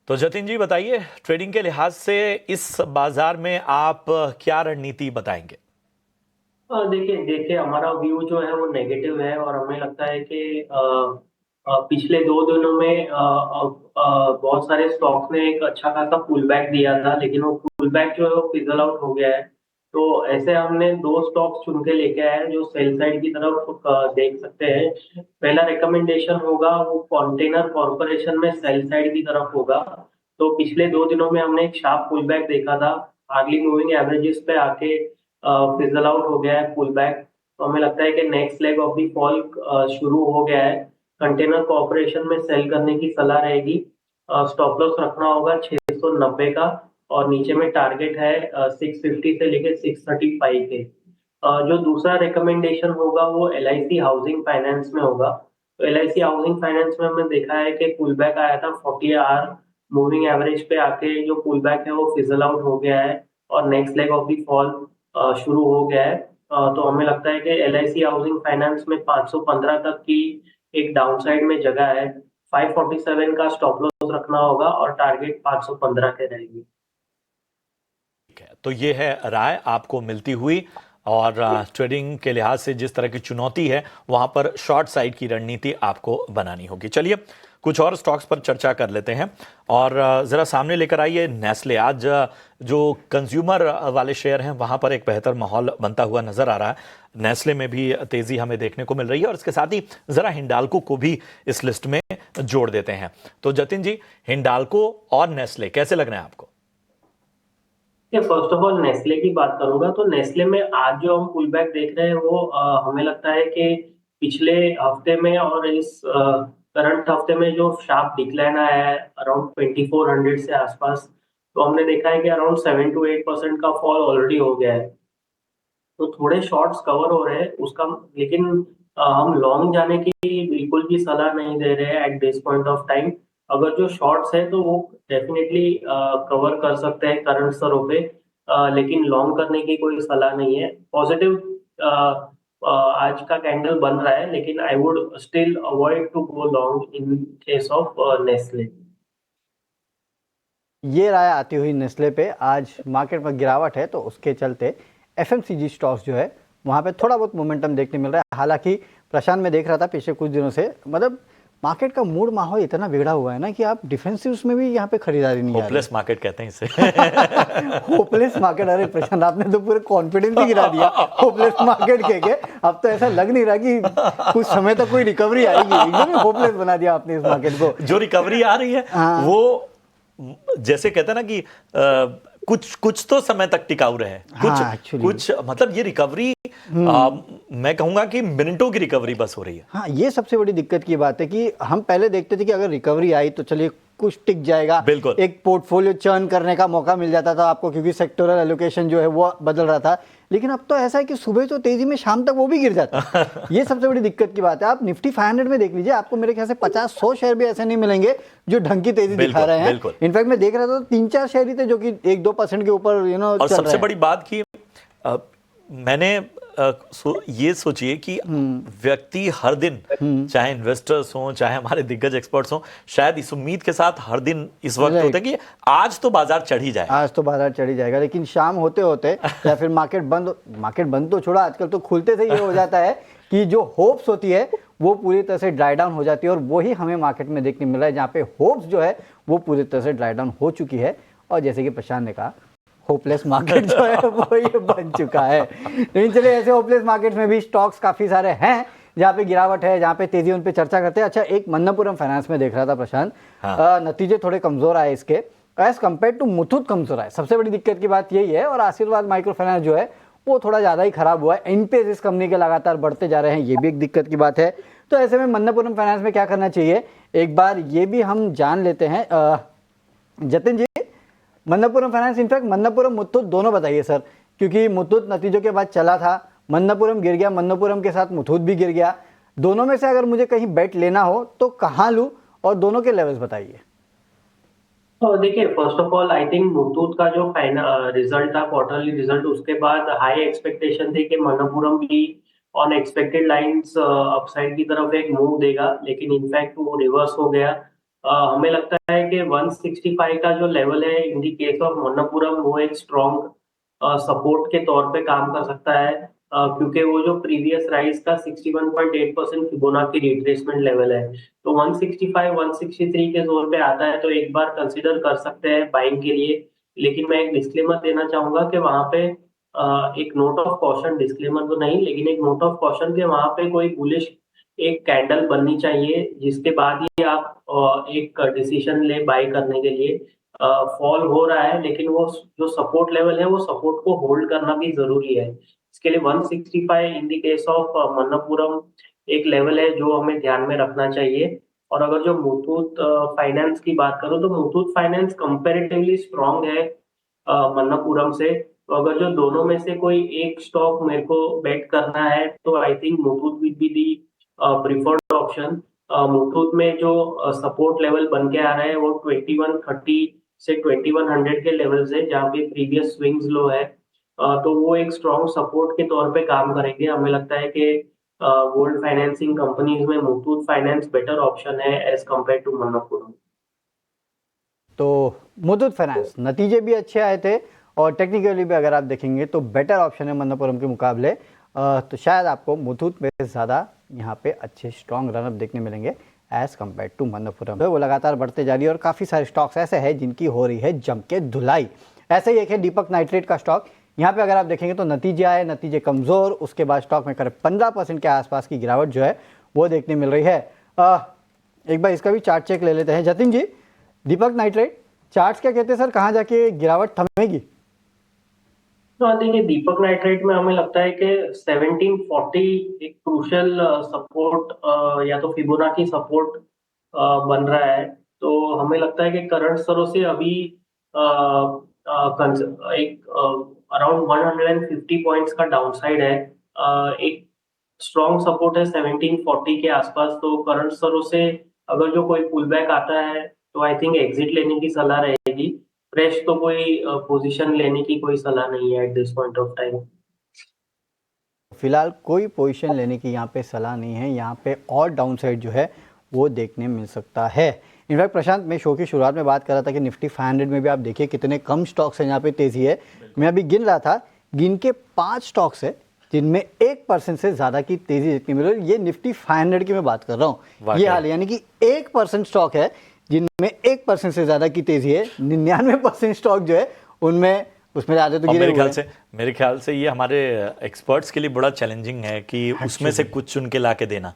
तो जतिन जी बताइए, ट्रेडिंग के लिहाज से इस बाजार में आप क्या रणनीति बताएंगे? देखिए देखिए हमारा व्यू जो है वो नेगेटिव है और हमें लगता है कि पिछले 2 दिनों में बहुत सारे स्टॉक्स ने एक अच्छा खासा पुल बैक दिया था, लेकिन वो पुल बैक जो है वो फिजल आउट हो गया है। तो ऐसे हमने 2 स्टॉक्स चुन के लेके आए हैं जो सेल साइड की तरफ देख सकते हैं। पहला रिकमेंडेशन होगा वो कंटेनर कॉर्पोरेशन में सेल साइड की तरफ होगा। तो पिछले 2 दिनों में हमने एक शार्प पुल बैक देखा था, अर्ली मूविंग एवरेजेस पे आके फिजल आउट हो गया है पुल बैक। तो हमें लगता है कि next leg of the fall शुरू हो गया है। कंटेनर कॉर्पोरेशन में सेल करने की सलाह रहेगी। स्टॉप लॉस रखना होगा 690 का, और नीचे में टारगेट है 650 से लेके 635 के। जो दूसरा रिकमेंडेशन होगा वो LIC हाउसिंग फाइनेंस में होगा। तो LIC हाउसिंग फाइनेंस में हमने देखा है कि पुल बैक आया था 40 आवर मूविंग एवरेज पे आके, जो पुल बैक है वो फिजल आउट हो गया है और next leg of the fall शुरू हो गया है। तो हमें लगता है कि LIC हाउसिंग फाइनेंस में 515 तक की एक डाउनसाइड में जगह है। 547 का स्टॉप लॉस रखना होगा और टारगेट 515 के रहेगी। ठीक है, तो ये है राय आपको मिलती हुई। और ट्रेडिंग के लिहाज से जिस तरह की चुनौती है, वहां पर शॉर्ट साइड की रणनीति आपको बनानी होगी। चलिए कुछ और स्टॉक्स पर चर्चा कर लेते हैं और जरा सामने लेकर आइए नेस्ले। आज जो कंज्यूमर वाले शेयर हैं वहां पर एक बेहतर माहौल बनता हुआ नजर आ रहा है। नेस्ले में भी तेजी हमें देखने को मिल रही है और इसके साथ ही जरा हिंडाल्को को भी इस लिस्ट में जोड़ देते हैं। तो जतिन जी, हिंडाल्को और नेस्ले कैसे लग रहे हैं आपको? फर्स्ट ऑफ ऑल नेस्ले की बात करूंगा तो नेस्ले में आज जो हम पुल बैक देख रहे हैं वो हमें लगता है कि पिछले हफ्ते में और इस करंट हफ्ते में जो शार्प डिक्लाइन आया है अराउंड 2400 से आसपास, तो हमने देखा है कि अराउंड 7 to 8% का फॉल ऑलरेडी हो गया है। तो थोड़े शॉर्ट्स कवर हो रहे हैं उसका, लेकिन हम लॉन्ग जाने की बिल्कुल भी सलाह नहीं दे रहे हैं at this point of time. अगर जो शॉर्ट्स है तो वो डेफिनेटली कवर कर सकते हैं करंट स्तरों पे, लेकिन लॉन्ग करने की कोई सलाह नहीं है। पॉजिटिव आज का कैंडल बन रहा है, लेकिन I would still avoid to go long in case of Nestle. ये राय आती हुई नेस्ले पे आज मार्केट में गिरावट है, तो उसके चलते FMCG स्टॉक्स जो है वहाँ पे थोड़ा बहुत मोमेंटम देखने मिल रहा है। हालांकि प्रशांत में देख रहा था पिछले कुछ दिनों से, मतलब मार्केट का मूड माहौल इतना बिगड़ा हुआ है ना कि आप डिफेंसिव्स में भी यहाँ पे खरीदारी नहीं आ रही। होपलेस मार्केट कहते हैं इसे। Hopeless market? अरे प्रशांत, आपने तो पूरे कॉन्फिडेंस ही गिरा दिया होपलेस मार्केट कह के। अब तो ऐसा लग नहीं रहा कि कुछ समय तक कोई रिकवरी आएगी, एकदम होपलेस बना दिया आपने इस मार्केट को। जो रिकवरी आ रही है वो जैसे कहते हैं ना कि कुछ कुछ तो समय तक टिकाऊ रहे, कुछ मतलब ये रिकवरी मैं कहूंगा कि मिनटों की रिकवरी बस हो रही है। हाँ, ये सबसे बड़ी दिक्कत की बात है कि हम पहले देखते थे कि अगर रिकवरी आई तो चलिए कुछ टिक जाएगा, बिल्कुल एक पोर्टफोलियो चर्न करने का मौका मिल जाता था आपको, क्योंकि सेक्टोरल एलोकेशन जो है वो बदल रहा था। लेकिन अब तो ऐसा है कि सुबह तो तेजी में, शाम तक वो भी गिर जाता है। ये सबसे बड़ी दिक्कत की बात है। आप निफ्टी 500 में देख लीजिए, आपको मेरे ख्याल से 50-100 शेयर भी ऐसे नहीं मिलेंगे जो ढंग की तेजी दिखा रहे हैं। इनफैक्ट मैं देख रहा था 3-4 शेयर ही थे जो कि 1-2% के ऊपर और सबसे बड़ी बात की मैंने ये सोचिए कि व्यक्ति हर दिन, चाहे इन्वेस्टर्स हों चाहे हमारे दिग्गज एक्सपर्ट्स हों, शायद इस उम्मीद के साथ हर दिन इस वक्त होता है कि आज तो बाजार चढ़ ही जाए, आज तो बाजार चढ़ ही जाएगा। लेकिन शाम होते होते या फिर मार्केट बंद तो छोड़ा, आजकल तो खुलते से ये हो जाता है कि जो होप्स होती है वो पूरी तरह से ड्राई डाउन हो जाती है। और वही हमें मार्केट में देखने मिल रहा है, जहाँ पे होप्स जो है वो पूरी तरह से ड्राई डाउन हो चुकी है। और जैसे कि प्रशांत ने कहा, होपलेस मार्केट जो है वो ये बन चुका है। लेकिन चलिए, ऐसे होपलेस मार्केट में भी स्टॉक्स काफी सारे हैं जहाँ पे गिरावट है, जहाँ पे तेजी, उन पे चर्चा करते हैं। अच्छा, एक मन्नपुरम फाइनेंस में देख रहा था प्रशांत, नतीजे थोड़े कमजोर आए इसके एज कम्पेयर टू मुथूट कमजोर आए। सबसे बड़ी दिक्कत की बात यही है। और आशीर्वाद माइक्रो फाइनेंस जो है वो थोड़ा ज्यादा ही खराब हुआ है। एनपीएस इस कंपनी के लगातार बढ़ते जा रहे हैं, ये भी एक दिक्कत की बात है। तो ऐसे में मन्नपुरम फाइनेंस में क्या करना चाहिए, एक बार ये भी हम जान लेते हैं। जतिन जी, मन्नपुरम फाइनेंस, इनफैक्ट मन्नपुरम मुथूट दोनों बताइए सर, क्योंकि मुथूट नतीजों के बाद चला था, मन्नपुरम गिर गया, मन्नपुरम के साथ मुथूट भी गिर गया। दोनों में से अगर मुझे कहीं बेट लेना हो तो कहाँ लूँ, और दोनों के लेवल्स बताइए। तो देखिए, first of all I think Muthoot का जो फाइनल रिजल्ट था, क्वार्टरली रिजल्ट, उसके बाद हाई एक्सपेक्टेशन थी कि मणप्पुरम भी ऑन एक्सपेक्टेड लाइंस अपसाइड की तरफ एक मूव देगा, लेकिन इनफैक्ट वो रिवर्स हो गया। हमें लगता है कि 165 का जो लेवल है इन दी केस ऑफ मन्नपुरम वो एक स्ट्रॉन्ग सपोर्ट के तौर पे काम कर सकता है, क्योंकि वो जो प्रीवियस राइज का 61.8% फिबोनाची रिट्रेसमेंट लेवल है, तो 165 163 के जोन पे आता है तो एक बार कंसीडर कर सकते हैं बाइंग के लिए। लेकिन मैं एक डिस्क्लेमर देना चाहूंगा कि वहां पे एक नोट ऑफ कॉशन, डिस्क्लेमर तो नहीं लेकिन एक नोट ऑफ कॉशन के वहां पे कोई बुलिश एक कैंडल बननी चाहिए जिसके बाद ही आप एक डिसीजन ले बाय करने के लिए। फॉल हो रहा है लेकिन वो जो सपोर्ट लेवल है वो सपोर्ट को होल्ड करना भी जरूरी है। इसके लिए 165 इन द केस ऑफ मन्नपुरम एक लेवल है जो हमें ध्यान में रखना चाहिए। और अगर जो मुथूट फाइनेंस की बात करूं तो मुथूट फाइनेंस कंपैरेटिवली स्ट्रांग है मन्नपुरम से। तो अगर जो दोनों में से कोई एक स्टॉक मेरे को बेट करना है तो I think Muthoot will be the preferred option. Muthoot में जो सपोर्ट लेवल बन के आ रहा है वो 2130 से 2100 के लेवल से, जहाँ पे प्रीवियस स्विंग्स लो है, तो वो एक स्ट्रॉन्ग सपोर्ट के तौर पे काम करेंगे। हमें लगता है कि गोल्ड फाइनेंसिंग कंपनीज में मुथूट फाइनेंस बेटर ऑप्शन है एज कम्पेयर टू मन्नपुरम। तो मुथूट फाइनेंस नतीजे भी अच्छे आए थे और टेक्निकली भी अगर आप देखेंगे तो बेटर ऑप्शन है मन्नपुरम के मुकाबले। तो शायद आपको मुथूट में ज़्यादा यहाँ पे अच्छे स्ट्रॉन्ग रनअप देखने मिलेंगे एज कम्पेयर टू मन्नपुरम। वो लगातार बढ़ते जा रही है और काफ़ी सारे स्टॉक्स ऐसे हैं जिनकी हो रही है जम के धुलाई। ऐसे ही एक है दीपक नाइट्रेट का स्टॉक। यहाँ पे अगर आप देखेंगे तो नतीजे आए, नतीजे कमज़ोर, उसके बाद स्टॉक में करीब 15% के आसपास की गिरावट जो है वो देखने मिल रही है। एक बार इसका भी चार्ट चेक ले लेते हैं जतिन जी। दीपक नाइट्रेट चार्ट्स क्या कहते हैं सर, कहाँ जाके गिरावट थमेगी? तो देखिए दीपक नाइट्रेट में हमें लगता है कि 1740 एक क्रूशियल सपोर्ट या तो फिबोनाची सपोर्ट बन रहा है। तो हमें लगता है कि करंट स्तरों से अभी एक अराउंड 150 पॉइंट्स का डाउनसाइड है। एक स्ट्रॉन्ग सपोर्ट है 1740 के आसपास। तो करंट स्तरों से अगर जो कोई पुल बैक आता है तो आई थिंक एग्जिट लेने की सलाह रहेगी। फ्रेश तो कोई पोजीशन लेने की कोई सलाह नहीं है at this point of time. फिलहाल कोई पोजीशन लेने की यहाँ पे सलाह नहीं है। यहाँ पे और डाउनसाइड जो है वो देखने मिल सकता है। इनफैक्ट प्रशांत, मैं शो की शुरुआत में बात कर रहा था कि निफ्टी 500 में भी आप देखिए कितने कम स्टॉक्स हैं यहाँ पे तेजी है। मैं अभी गिन रहा था, गिन के 5 स्टॉक्स है जिनमें 1% से ज़्यादा की तेजी देखने मिल रही है। ये निफ्टी 500 की मैं बात कर रहा हूँ, ये हाल है, यानी कि 1% स्टॉक है जिनमें 1% से ज़्यादा की तेजी है। 99% स्टॉक जो है उनमें उसमें ज़्यादा तो गिरे हुए हैं। मेरे ख्याल से ये हमारे एक्सपर्ट्स के लिए बड़ा चैलेंजिंग है कि उसमें से कुछ चुन के ला के देना।